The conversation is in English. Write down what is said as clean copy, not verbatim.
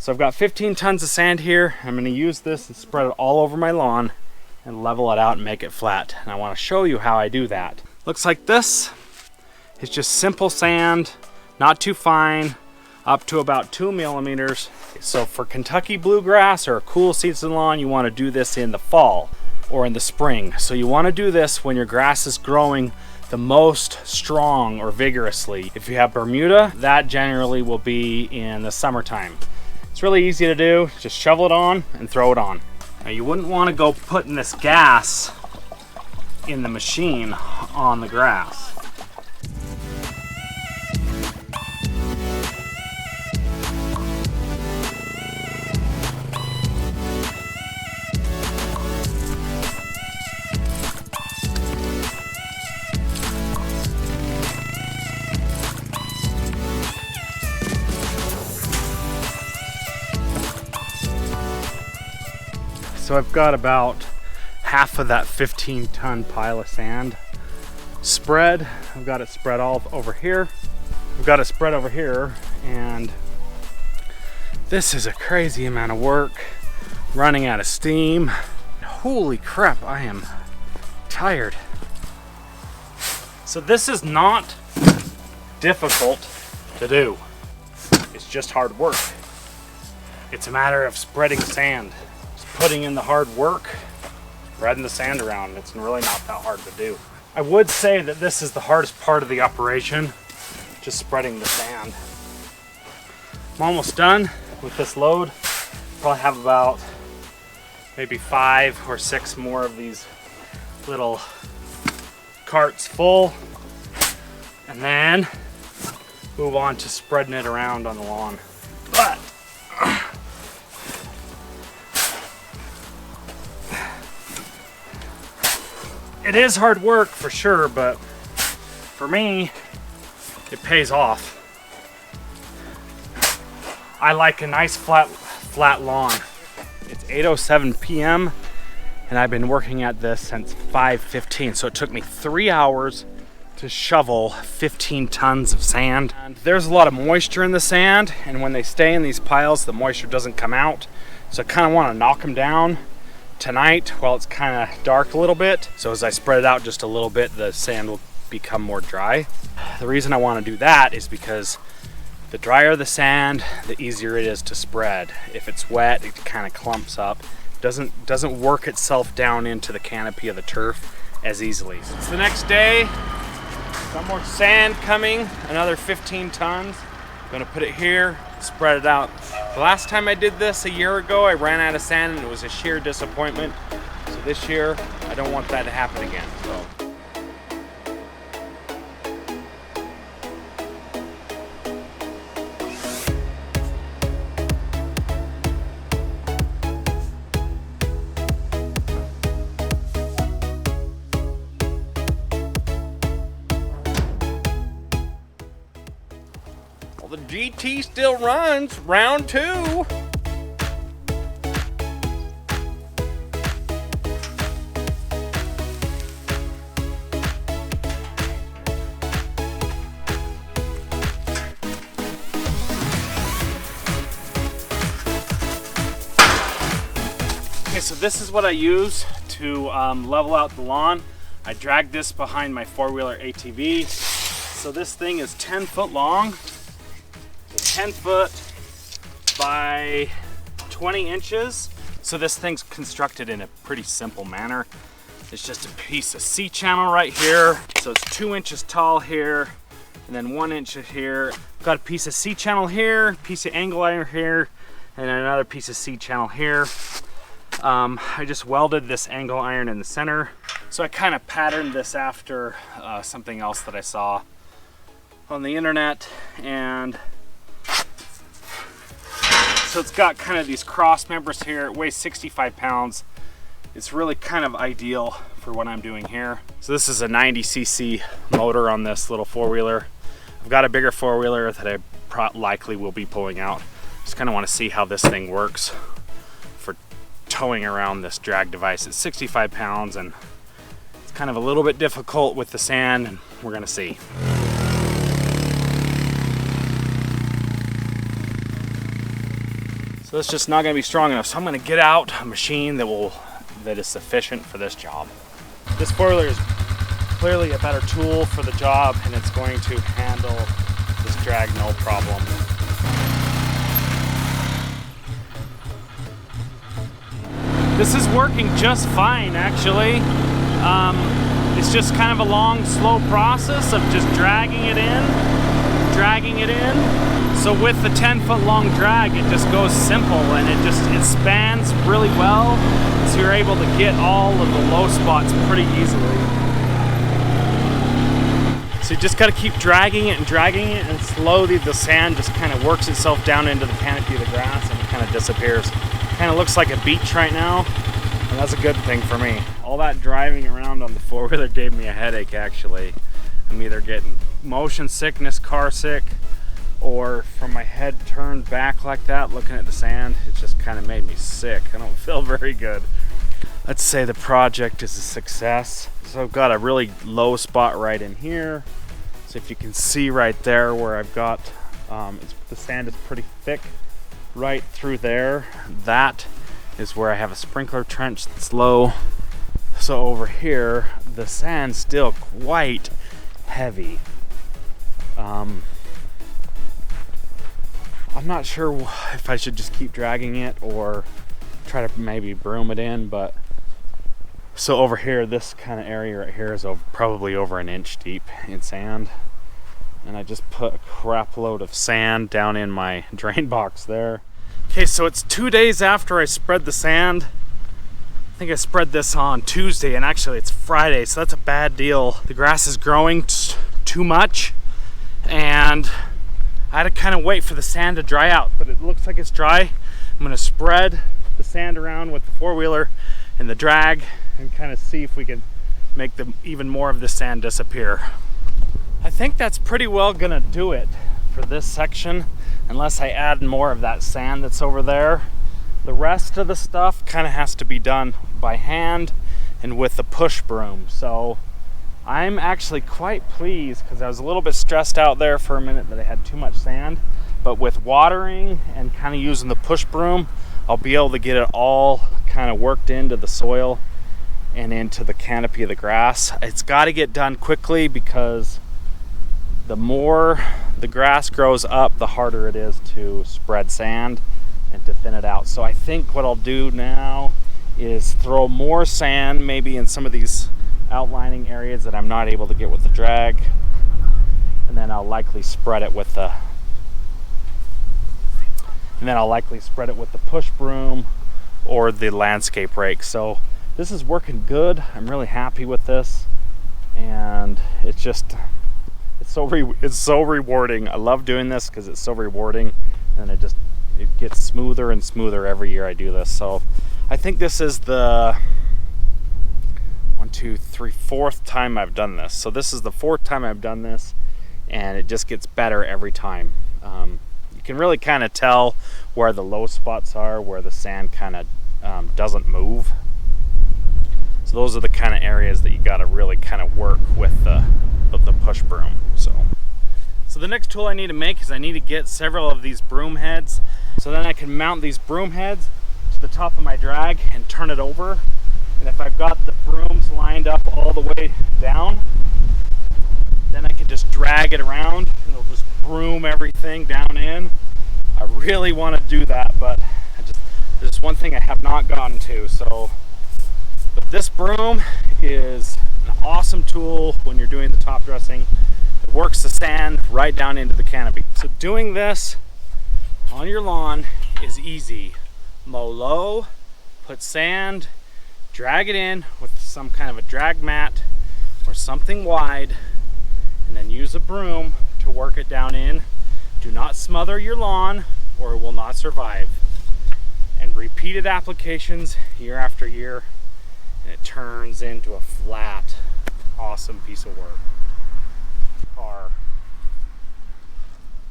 So I've got 15 tons of sand here. I'm going to use this and spread it all over my lawn and level it out and make it flat. And I want to show you how I do that. Looks like this. It's just simple sand, not too fine, up to about 2 millimeters. So for Kentucky bluegrass or a cool season lawn, you want to do this in the fall or in the spring. So you want to do this when your grass is growing the most strong or vigorously. If you have Bermuda, that generally will be in the summertime. It's really easy to do. Just shovel it on and throw it on. Now you wouldn't want to go putting this gas in the machine on the grass. So I've got about half of that 15-ton pile of sand spread. I've got it spread all over here. I've got it spread over here, and this is a crazy amount of work, running out of steam. Holy crap, I am tired. So this is not difficult to do. It's just hard work. It's a matter of spreading sand. Putting in the hard work, spreading the sand around. It's really not that hard to do. I would say that this is the hardest part of the operation, just spreading the sand. I'm almost done with this load. Probably have about maybe 5 or 6 more of these little carts full, and then move on to spreading it around on the lawn. But it is hard work for sure, but for me, it pays off. I like a nice flat lawn. It's 8:07 p.m. and I've been working at this since 5:15, so it took me 3 hours to shovel 15 tons of sand. And there's a lot of moisture in the sand, and when they stay in these piles, the moisture doesn't come out. So I kind of want to knock them down tonight while it's kind of dark a little bit. So as I spread it out just a little bit, the sand will become more dry. The reason I want to do that is because the drier the sand, the easier it is to spread. If it's wet, it kind of clumps up. Doesn't work itself down into the canopy of the turf as easily. It's the next day. Some more sand coming, another 15 tons. I'm gonna put it here, spread it out. The last time I did this a year ago, I ran out of sand and it was a sheer disappointment. So this year, I don't want that to happen again. So. Well, the GT still runs, round 2. Okay, so this is what I use to level out the lawn. I drag this behind my 4-wheeler ATV. So this thing is 10 foot long. 10 foot by 20 inches. So this thing's constructed in a pretty simple manner. It's just a piece of C-channel right here. So it's 2 inches tall here, and then 1 inch here. Got a piece of C-channel here, piece of angle iron here, and another piece of C-channel here. I just welded this angle iron in the center. So I kind of patterned this after something else that I saw on the internet, and so it's got kind of these cross members here. It weighs 65 pounds. It's really kind of ideal for what I'm doing here. So this is a 90cc motor on this little 4-wheeler. I've got a bigger 4-wheeler that I likely will be pulling out. Just kind of want to see how this thing works for towing around this drag device. It's 65 pounds and it's kind of a little bit difficult with the sand, and we're gonna see. So it's just not going to be strong enough. So I'm going to get out a machine that is sufficient for this job. This four-wheeler is clearly a better tool for the job, and it's going to handle this drag no problem. This is working just fine, actually. It's just kind of a long, slow process of just dragging it in. So with the 10-foot long drag, it just goes simple, and it spans really well. So you're able to get all of the low spots pretty easily. So you just got to keep dragging it, and slowly the sand just kind of works itself down into the canopy of the grass, and it kind of disappears. Kind of looks like a beach right now, and that's a good thing for me. All that driving around on the four-wheeler gave me a headache, actually. I'm either getting motion sickness, car sick, or from my head turned back like that, looking at the sand, it just kind of made me sick. I don't feel very good. Let's say the project is a success. So I've got a really low spot right in here. So if you can see right there where I've got, the sand is pretty thick right through there. That is where I have a sprinkler trench that's low. So over here, the sand's still quite heavy. I'm not sure if I should just keep dragging it or try to maybe broom it in, but so over here, this kind of area right here is probably over an inch deep in sand. And I just put a crap load of sand down in my drain box there. Okay, so it's 2 days after I spread the sand. I think I spread this on Tuesday, and actually it's Friday, so that's a bad deal. The grass is growing too much, and I had to kind of wait for the sand to dry out, but it looks like it's dry. I'm gonna spread the sand around with the four-wheeler and the drag and kind of see if we can make even more of the sand disappear. I think that's pretty well gonna do it for this section, unless I add more of that sand that's over there. The rest of the stuff kind of has to be done by hand and with the push broom. So I'm actually quite pleased, because I was a little bit stressed out there for a minute that I had too much sand, but with watering and kind of using the push broom, I'll be able to get it all kind of worked into the soil and into the canopy of the grass. It's got to get done quickly, because the more the grass grows up, the harder it is to spread sand and to thin it out. So I think what I'll do now is throw more sand maybe in some of these outlining areas that I'm not able to get with the drag, and then I'll likely spread it with the push broom or the landscape rake. So this is working good. I'm really happy with this, and it's so rewarding. I love doing this because it's so rewarding, and it gets smoother and smoother every year I do this. So I think this is the 4th time I've done this. So this is the 4th time I've done this, and it just gets better every time. You can really kind of tell where the low spots are, where the sand kind of doesn't move. So those are the kind of areas that you got to really kind of work with the push broom. So the next tool I need to make is I need to get several of these broom heads, so then I can mount these broom heads to the top of my drag and turn it over. And if I've got the brooms lined up all the way down, then I can just drag it around and it'll just broom everything down in. I really want to do that, but there's one thing I have not gotten to. But this broom is an awesome tool when you're doing the top dressing. It works the sand right down into the canopy. So doing this on your lawn is easy. Mow low, put sand, drag it in with some kind of a drag mat or something wide, and then use a broom to work it down in. Do not smother your lawn or it will not survive. And repeated applications year after year, and it turns into a flat, awesome piece of work. Car.